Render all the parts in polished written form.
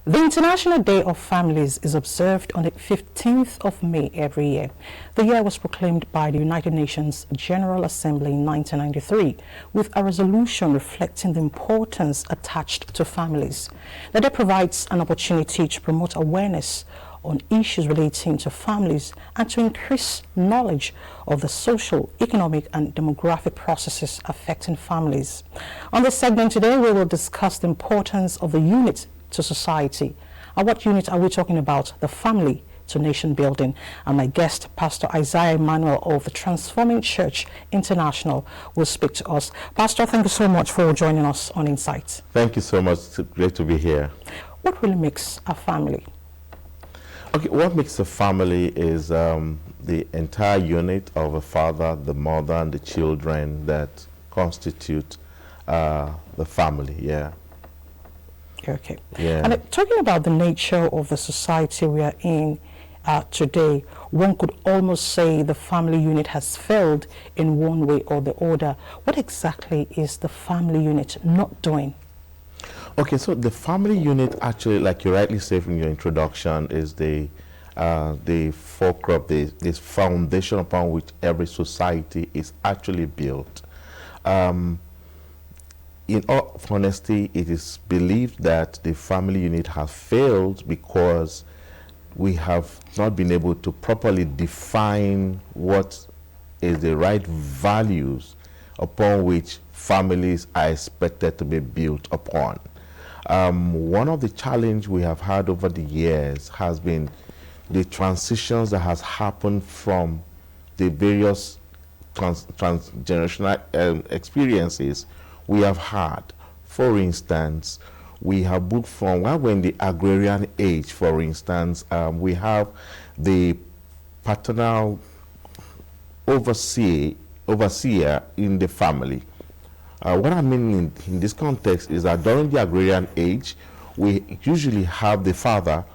The International Day of Families is observed on the 15th of May every year. The year was proclaimed by the United Nations General Assembly in 1993 with a resolution reflecting the importance attached to families. The day provides an opportunity to promote awareness on issues relating to families and to increase knowledge of the social, economic and demographic processes affecting families. On this segment today, we will discuss the importance of the unit to society. And what unit are we talking about? The family to nation building. And my guest, Pastor Isaiah Emmanuel of the Transforming Church International, will speak to us. Pastor, thank you so much for joining us on Insights. Thank you so much. It's great to be here. What really makes a family? Okay, what makes a family is the entire unit of a father, the mother, and the children that constitute the family, yeah. Okay. Yeah. And talking about the nature of the society we are in today, one could almost say the family unit has failed in one way or the other. What exactly is the family unit not doing? Okay, so the family unit actually, like you rightly said in your introduction, is the fulcrum, this foundation upon which every society is actually built. In all honesty, it is believed that the family unit has failed because we have not been able to properly define what is the right values upon which families are expected to be built upon. One of the challenges we have had over the years has been the transitions that has happened from the various transgenerational experiences we have had. For instance, we have moved from when we're in the agrarian age, for instance, we have the paternal overseer in the family. What I mean in this context is that during the agrarian age, we usually have the father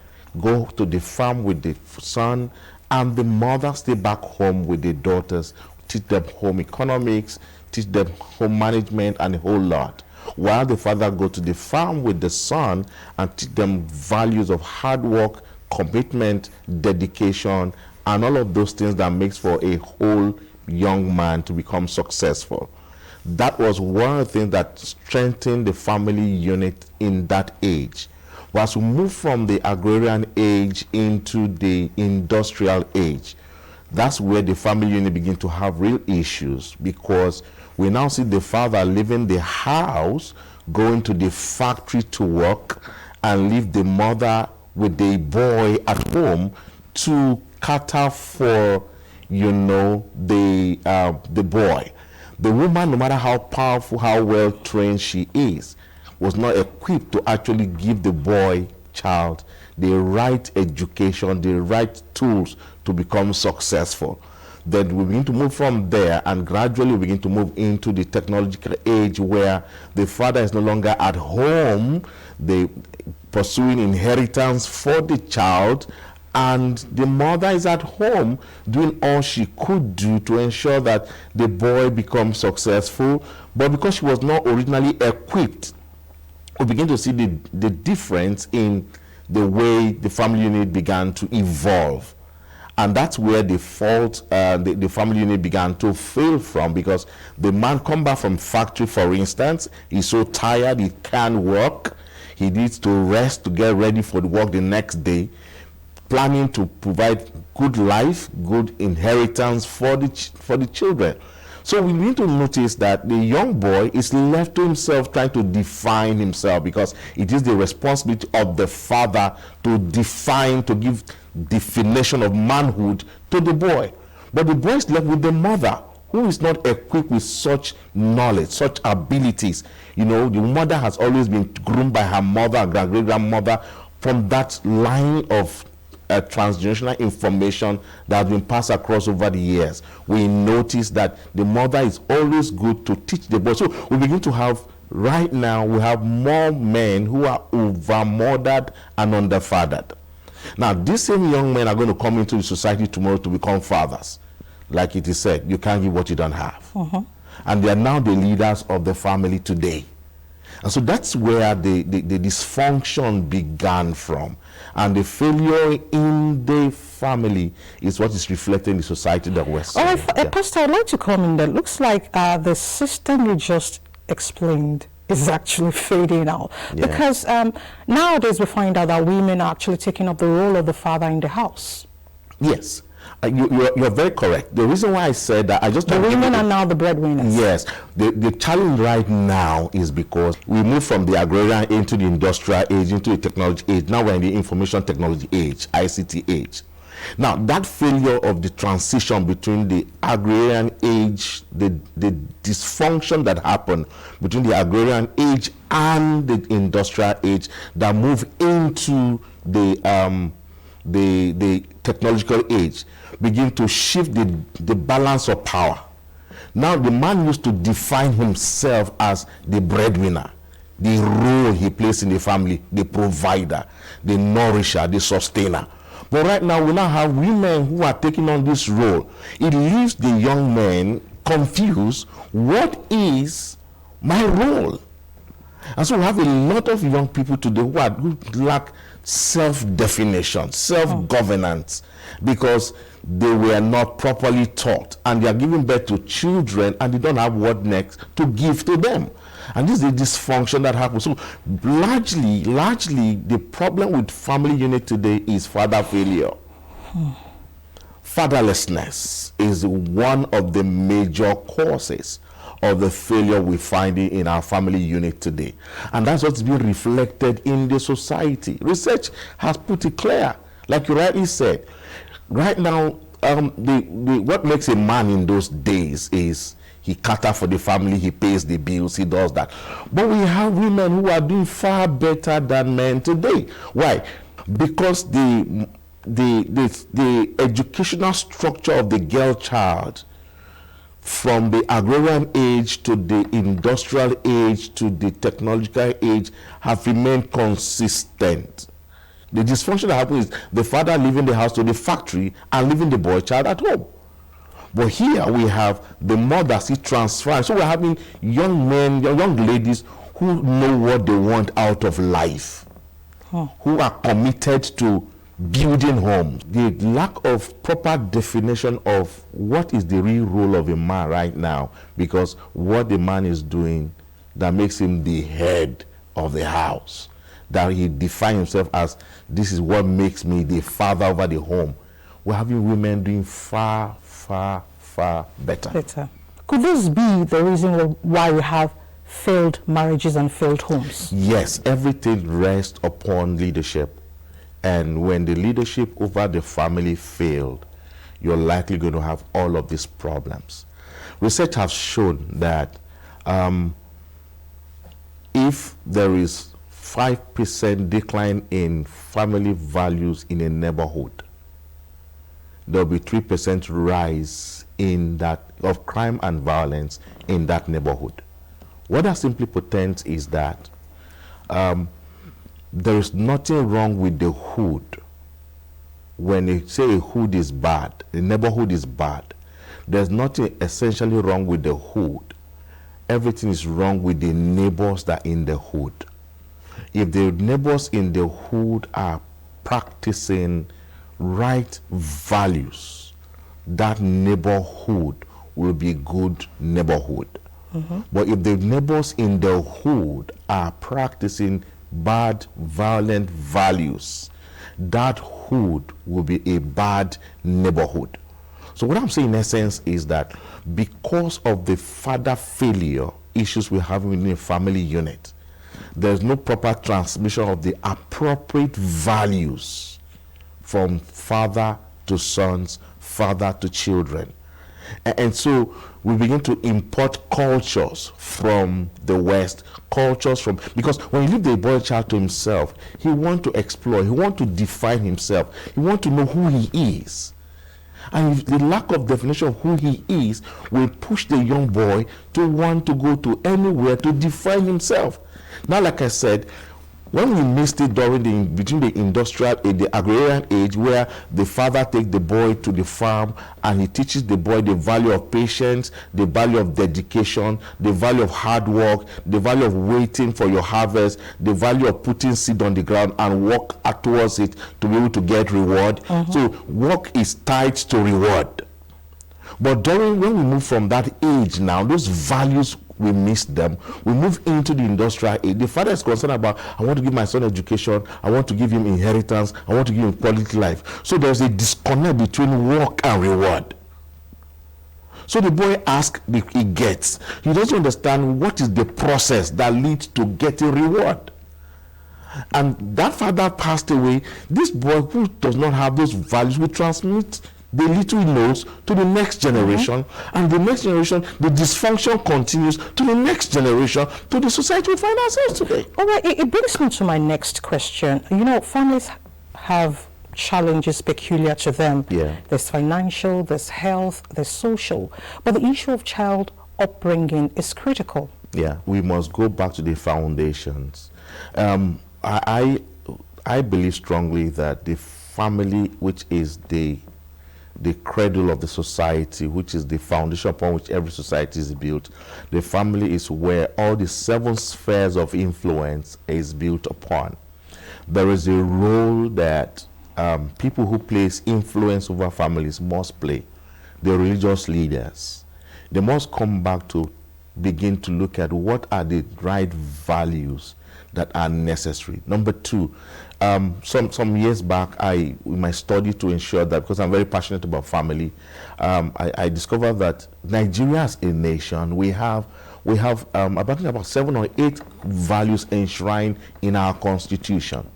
go to the farm with the son and the mother stay back home with the daughters, teach them home economics, teach them home management and a whole lot, while the father go to the farm with the son and teach them values of hard work, commitment, dedication, and all of those things that makes for a whole young man to become successful. That was one of the things that strengthened the family unit in that age. But as we move from the agrarian age into the industrial age, that's where the family unit begin to have real issues, because we now see the father leaving the house, going to the factory to work, and leave the mother with the boy at home to cater for, the boy. The woman, no matter how powerful, how well trained she is, was not equipped to actually give the boy child the right education, the right tools to become successful. Then we begin to move from there, and gradually we begin to move into the technological age where the father is no longer at home, they pursuing inheritance for the child, and the mother is at home doing all she could do to ensure that the boy becomes successful. But because she was not originally equipped, we begin to see the difference in the way the family unit began to evolve. And that's where the fault, the family unit began to fail from, because the man come back from factory, for instance, he's so tired, he can't work, he needs to rest to get ready for the work the next day, planning to provide good life, good inheritance for the children. So we need to notice that the young boy is left to himself, trying to define himself, because it is the responsibility of the father to define, to give definition of manhood to the boy. But the boy is left with the mother, who is not equipped with such knowledge, such abilities. The mother has always been groomed by her mother and great-grandmother from that line of transgenerational information that has been passed across over the years. We notice that the mother is always good to teach the boy. So we begin to have, right now, we have more men who are over-mothered and under-fathered. Now, these same young men are going to come into the society tomorrow to become fathers. Like it is said, you can't give what you don't have. And they are now the leaders of the family today. And so that's where the dysfunction began from. And the failure in the family is what is reflected in the society that we're seeing. All right, Pastor, I'd like to comment that looks like the system you just explained is actually fading out. Yeah. Because nowadays we find out that women are actually taking up the role of the father in the house. Yes. You're very correct. The reason why I said that, I just... The women are now the breadwinners. Yes. The challenge right now is because we moved from the agrarian into the industrial age, into the technology age. Now we're in the information technology age, ICT age. Now, that failure of the transition between the agrarian age, the dysfunction that happened between the agrarian age and the industrial age that moved into the technological age, begin to shift the balance of power. Now the man used to define himself as the breadwinner, the role he plays in the family, the provider, the nourisher, the sustainer. But right now we now have women who are taking on this role. It leaves the young men confused. What is my role? And so we have a lot of young people today who lack self-definition, self-governance, because they were not properly taught, and they are giving birth to children and they don't have what next to give to them. And this is the dysfunction that happens. So largely the problem with family unit today is father failure. Fatherlessness is one of the major causes of the failure we find in our family unit today. And that's what's being reflected in the society. Research has put it clear, like you rightly said. Right now, what makes a man in those days is he cater for the family, he pays the bills, he does that. But we have women who are doing far better than men today. Why? Because the educational structure of the girl child, from the agrarian age to the industrial age to the technological age, have remained consistent. The dysfunction that happens is the father leaving the house to the factory and leaving the boy child at home. But here we have the mothers, he transfers. So we're having young men, young ladies who know what they want out of life, who are committed to building homes. The lack of proper definition of what is the real role of a man right now, because what the man is doing that makes him the head of the house, that he defines himself as, this is what makes me the father over the home. We're having women doing far better. Could this be the reason why we have failed marriages and failed homes? Yes, everything rests upon leadership. And when the leadership over the family failed, you're likely going to have all of these problems. Research has shown that if there is 5% decline in family values in a neighborhood, there'll be 3% rise in that of crime and violence in that neighborhood. What that simply portends is that there is nothing wrong with the hood. When you say a hood is bad, the neighborhood is bad, there's nothing essentially wrong with the hood. Everything is wrong with the neighbors that are in the hood. If the neighbors in the hood are practicing right values, that neighborhood will be a good neighborhood. But if the neighbors in the hood are practicing bad, violent values, that hood will be a bad neighborhood. So what I'm saying in essence is that because of the father failure issues we have within a family unit, there's no proper transmission of the appropriate values from father to sons, father to children. And so we begin to import cultures from the West, because when you leave the boy child to himself, he wants to explore, he wants to define himself, he wants to know who he is. And if the lack of definition of who he is will push the young boy to want to go to anywhere to define himself. Now, like I said, When we missed it between the industrial age, the agrarian age, where the father takes the boy to the farm and he teaches the boy the value of patience, the value of dedication, the value of hard work, the value of waiting for your harvest, the value of putting seed on the ground and work towards it to be able to get reward. So work is tied to reward. But when we move from that age now, those values, we miss them. We move into the industrial age. The father is concerned about, I want to give my son education, I want to give him inheritance, I want to give him quality life. So there's a disconnect between work and reward. So the boy asks, he gets. He doesn't understand what is the process that leads to getting reward. And that father passed away. This boy who does not have those values will transmit the little he knows to the next generation, and the next generation, the dysfunction continues to the next generation, to the society we find ourselves today. All right, it brings me to my next question. You know, families have challenges peculiar to them. Yeah. There's financial, there's health, there's social, but the issue of child upbringing is critical. Yeah, we must go back to the foundations. I believe strongly that the family, which is the cradle of the society, which is the foundation upon which every society is built. The family is where all the 7 spheres of influence is built upon. There is a role that people who place influence over families must play. The religious leaders, they must come back to begin to look at what are the right values that are necessary. Number 2, some years back, in my study to ensure that, because I'm very passionate about family, I discovered that Nigeria as a nation, we have about 7 or 8 values enshrined in our constitution.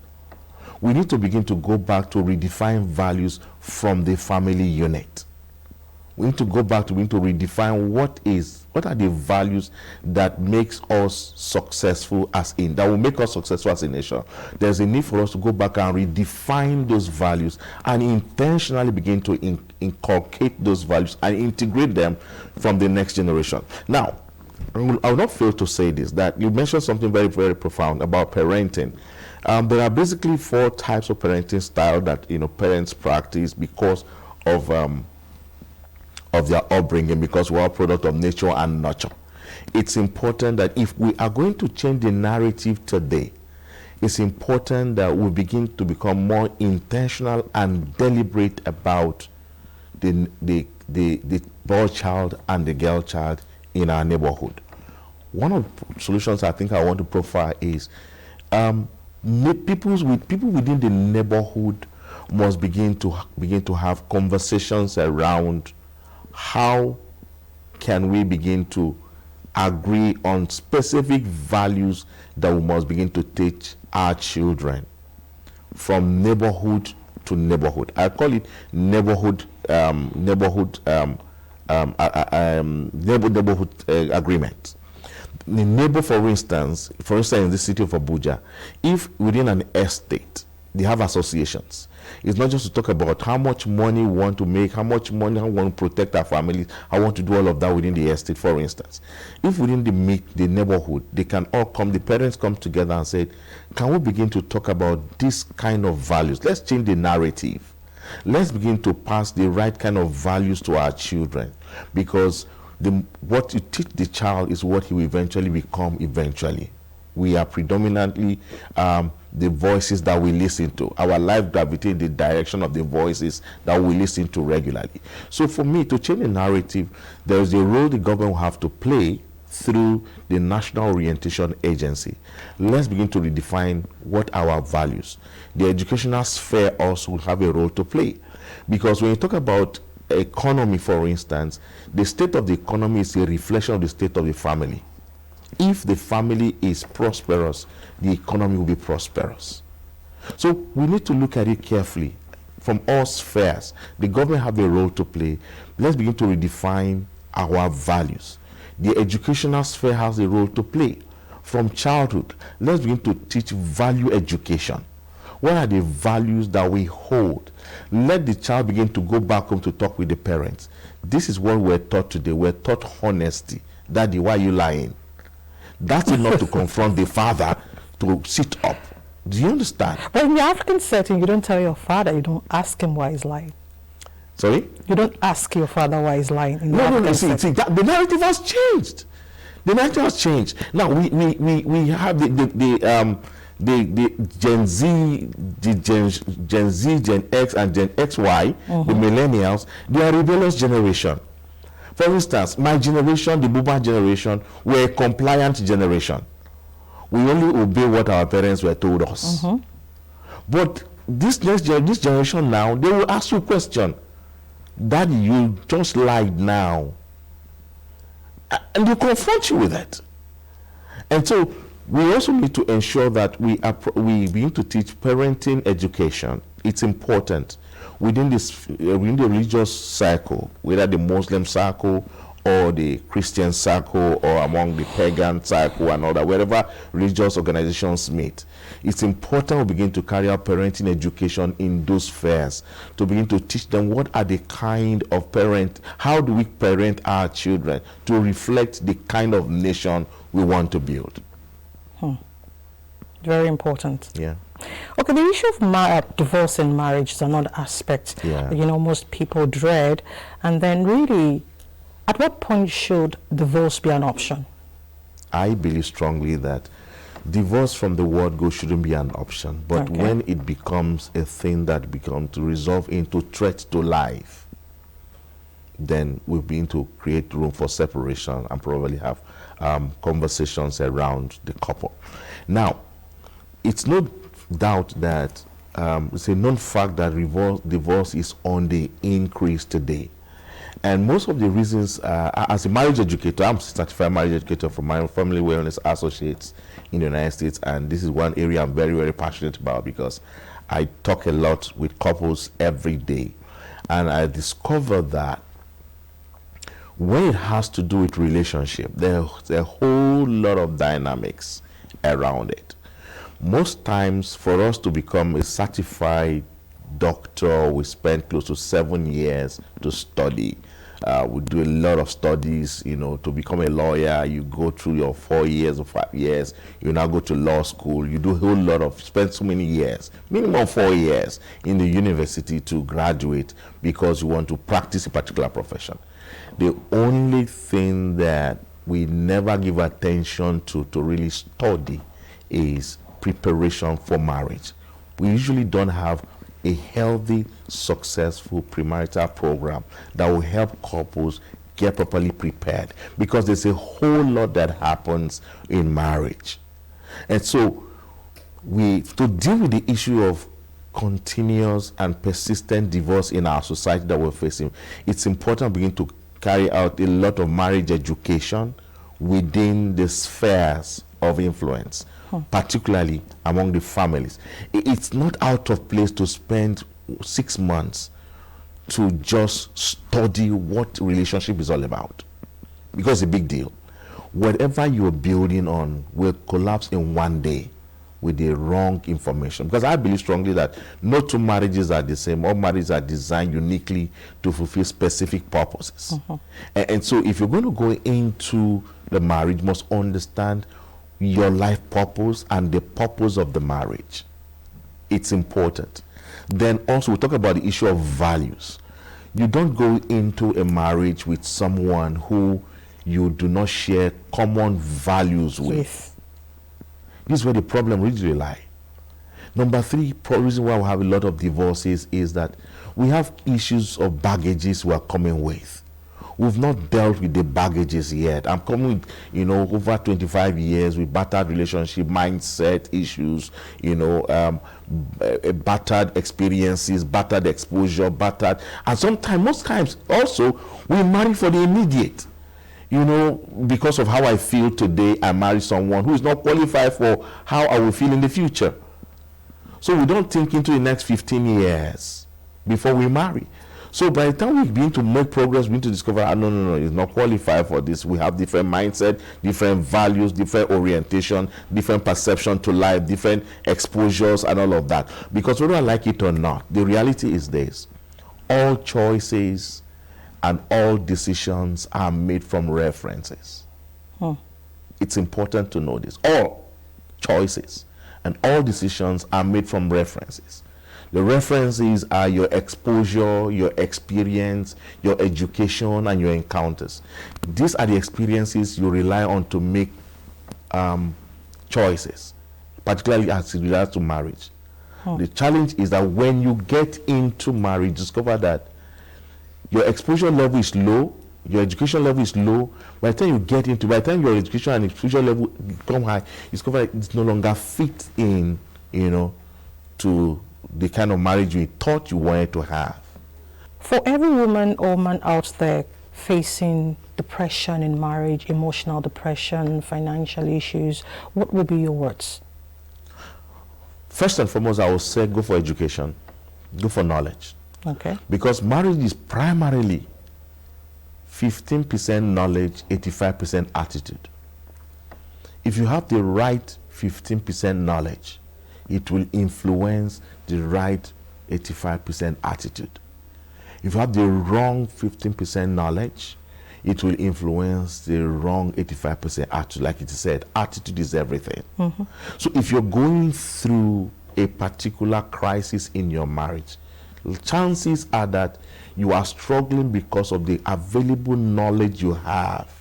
We need to begin to go back to redefine values from the family unit. We need to go back to redefine what are the values that makes us successful that will make us successful as a nation. There's a need for us to go back and redefine those values and intentionally begin to inculcate those values and integrate them from the next generation. Now, I will not fail to say this, that you mentioned something very, very profound about parenting. There are basically 4 types of parenting style that parents practice because of their upbringing, because we're a product of nature and nurture. It's important that if we are going to change the narrative today, it's important that we begin to become more intentional and deliberate about the boy child and the girl child in our neighborhood. One of the solutions I think I want to profile is people within the neighborhood must begin to have conversations around how can we begin to agree on specific values that we must begin to teach our children from neighborhood to neighborhood. I call it neighborhood agreement. The neighbor, for instance, in the city of Abuja, if within an estate they have associations, it's not just to talk about how much money we want to make, how much money I want to protect our families. I want to do all of that within the estate, for instance. If within the neighborhood, they can all come, the parents come together and say, can we begin to talk about this kind of values? Let's change the narrative. Let's begin to pass the right kind of values to our children, because what you teach the child is what he will eventually become eventually. We are predominantly the voices that we listen to. Our life gravitates in the direction of the voices that we listen to regularly. So for me, to change the narrative, there is a role the government will have to play through the National Orientation Agency. Let's begin to redefine what our values. The educational sphere also will have a role to play. Because when you talk about economy, for instance, the state of the economy is a reflection of the state of the family. If the family is prosperous, the economy will be prosperous. So we need to look at it carefully from all spheres. The government have a role to play. Let's begin to redefine our values. The educational sphere has a role to play. From childhood, let's begin to teach value education. What are the values that we hold? Let the child begin to go back home to talk with the parents. This is what we're taught today. We're taught honesty. Daddy, why are you lying? That's enough to confront the father to sit up. Do you understand? But in the African setting, you don't tell your father, you don't ask him why he's lying. Sorry? You don't ask your father why he's lying. In the No, African see, setting. the narrative has changed. The narrative has changed. Now we have the Gen Z, Gen Z, Gen X, and Gen XY, the millennials. They are rebellious generation. For instance, my generation, the boomer generation, were a compliant generation. We only obey what our parents were told us. But this generation now, they will ask you a question. Daddy, you just lied now. And they confront you with it. And so we also need to ensure that we begin to teach parenting education. It's important within within the religious circle, whether the Muslim circle or the Christian circle or among the pagan circle and all that, wherever religious organizations meet. It's important we begin to carry out parenting education in those spheres, to begin to teach them what are the kind of how do we parent our children to reflect the kind of nation we want to build. Very important. Yeah. Okay, the issue of divorce in marriage is another aspect most people dread. And then really, at what point should divorce be an option? I believe strongly that divorce from the word go shouldn't be an option. But when it becomes a thing that becomes to resolve into threat to life, then we begin to create room for separation and probably have conversations around the couple. Now, it's no doubt that it's a known fact that divorce is on the increase today. And most of the reasons, as a marriage educator, I'm a certified marriage educator from my Family Wellness Associates in the United States, and this is one area I'm very, very passionate about because I talk a lot with couples every day. And I discovered that when it has to do with relationship, there's a whole lot of dynamics around it. Most times, for us to become a certified doctor, we spend close to 7 years to study. We do a lot of studies, to become a lawyer. You go through your 4 years or 5 years. You now go to law school. You do a whole lot spend so many years, minimum 4 years in the university to graduate because you want to practice a particular profession. The only thing that we never give attention to really study is preparation for marriage. We usually don't have a healthy, successful premarital program that will help couples get properly prepared, because there's a whole lot that happens in marriage. And so to deal with the issue of continuous and persistent divorce in our society that we're facing, it's important to begin to carry out a lot of marriage education within the spheres of influence, particularly among the families. It's not out of place to spend 6 months to just study what relationship is all about, because it's a big deal. Whatever you're building on will collapse in one day with the wrong information, because I believe strongly that no two marriages are the same. All marriages are designed uniquely to fulfill specific purposes. And so if you're going to go into the marriage, you must understand your life purpose and the purpose of the marriage. It's important. Then also we talk about the issue of values. You don't go into a marriage with someone who you do not share common values with. Yes. This is where the problem really lies. Number 3, reason why we have a lot of divorces is that we have issues of baggages we are coming with. We've not dealt with the baggages yet. I'm coming with, over 25 years with battered relationship, mindset issues, battered experiences, battered exposure, and most times also, we marry for the immediate. Because of how I feel today, I marry someone who is not qualified for how I will feel in the future. So we don't think into the next 15 years before we marry. So by the time we begin to make progress, we begin to discover, no, it's not qualified for this. We have different mindset, different values, different orientation, different perception to life, different exposures and all of that. Because whether I like it or not, the reality is this: all choices and all decisions are made from references. It's important to know this. All choices and all decisions are made from references. The references are your exposure, your experience, your education, and your encounters. These are the experiences you rely on to make choices, particularly as it relates to marriage. The challenge is that when you get into marriage, discover that your exposure level is low, your education level is low. By the time you get into, by the time your education and exposure level become high, you discover that it's no longer fit in, to the kind of marriage you thought you wanted to have. For every woman or man out there facing depression in marriage, emotional depression, financial issues, what would be your words? First and foremost, I would say go for education, go for knowledge. Okay. Because marriage is primarily 15% knowledge, 85% attitude. If you have the right 15% knowledge, it will influence the right 85% attitude. If you have the wrong 15% knowledge, it will influence the wrong 85% attitude. Like it said, attitude is everything. So if you're going through a particular crisis in your marriage, chances are that you are struggling because of the available knowledge you have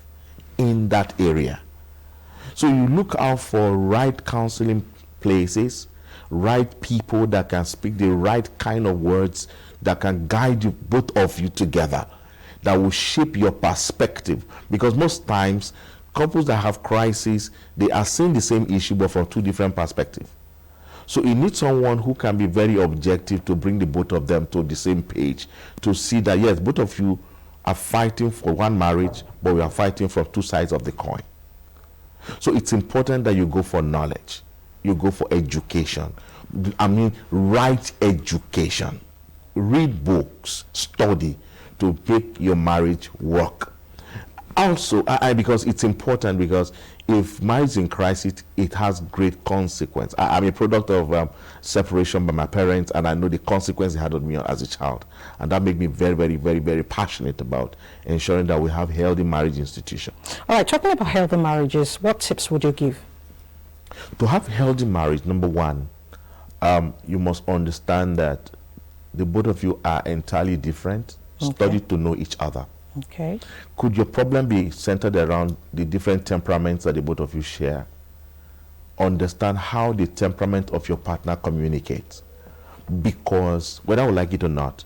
in that area. So you look out for right counseling places, right people that can speak the right kind of words that can guide you, both of you together, that will shape your perspective. Because most times, couples that have crises, they are seeing the same issue but from two different perspectives. So you need someone who can be very objective to bring the both of them to the same page, to see that yes, both of you are fighting for one marriage, but we are fighting from two sides of the coin. So it's important that you go for knowledge, you go for education. I mean, right education. Read books, study to make your marriage work. Also, because it's important, because if marriage is in crisis, it has great consequence. I'm a product of separation by my parents, and I know the consequence it had on me as a child. And that made me very, very, very, very passionate about ensuring that we have healthy marriage institutions. All right, talking about healthy marriages, what tips would you give? To have healthy marriage, number one, you must understand that the both of you are entirely different. Okay. Study to know each other. Okay. Could your problem be centered around the different temperaments that the both of you share? Understand how the temperament of your partner communicates. Because whether we like it or not,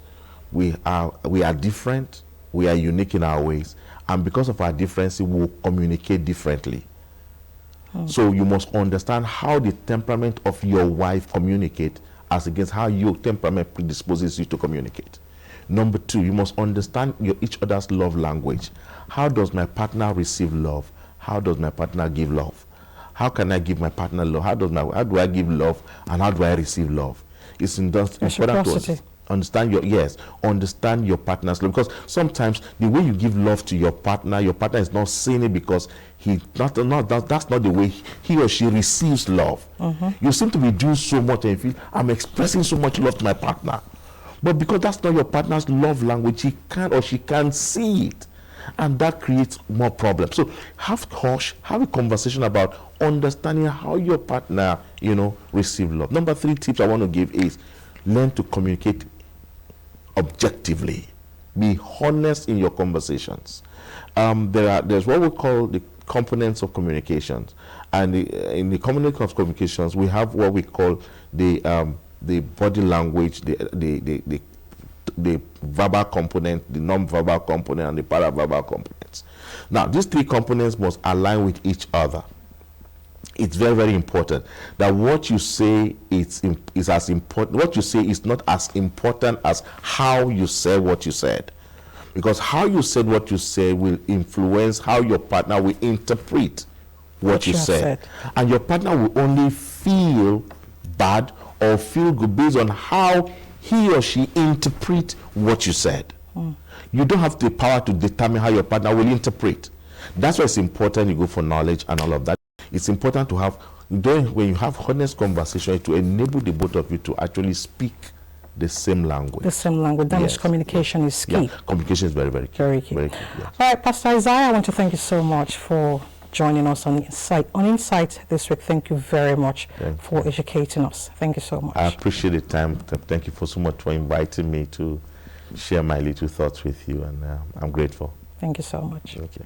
we are different, we are unique in our ways, and because of our differences, we will communicate differently. So you must understand how the temperament of your wife communicates as against how your temperament predisposes you to communicate. Number two, you must understand each other's love language. How does my partner receive love? How does my partner give love? How can I give my partner love? How do I give love, and how do I receive love? It's important to understand understand your partner's love, because sometimes the way you give love to your partner is not seeing it because that's not the way he or she receives love. You seem to be doing so much and you feel, I'm expressing so much love to my partner. But because that's not your partner's love language, he can or she can't see it. And that creates more problems. So have a conversation about understanding how your partner, receive love. Number three tips I want to give is learn to communicate objectively. Be honest in your conversations. There's what we call the components of communications. And in the components of communications, we have what we call the body language, the verbal component, the non-verbal component, and the paraverbal components. Now, these three components must align with each other. It's very, very important that what you say is as important. What you say is not as important as how you said what you said, because how you said what you said will influence how your partner will interpret what you said, and your partner will only feel bad or feel good based on how he or she interpret what you said. You don't have the power to determine how your partner will interpret. That's why it's important you go for knowledge and all of that. It's important to have, when you have honest conversation, to enable the both of you to actually speak the same language. The same language. That means communication is key. Yeah, communication is very, very key. Very key. Very key, yes. All right, Pastor Isaiah, I want to thank you so much for joining us on Insight this week. Thank you very much for educating us. Thank you so much. I appreciate the time. Thank you so much for inviting me to share my little thoughts with you, and I'm grateful. Thank you so much. Okay.